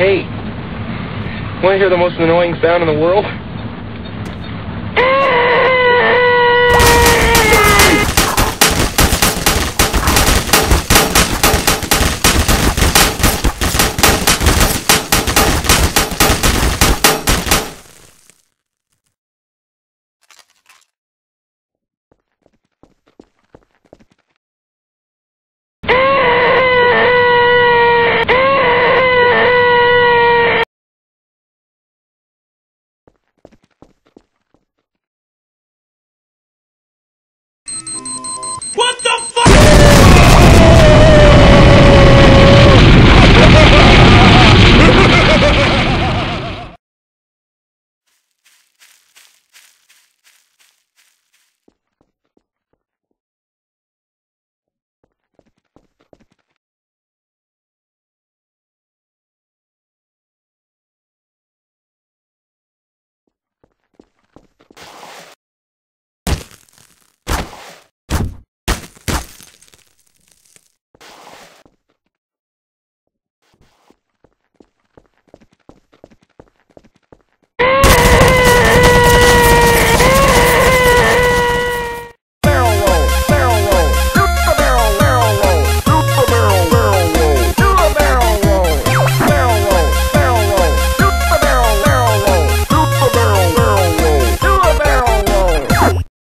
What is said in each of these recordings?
Hey, want to hear the most annoying sound in the world? What the fuck?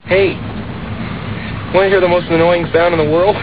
Hey, want to hear the most annoying sound in the world?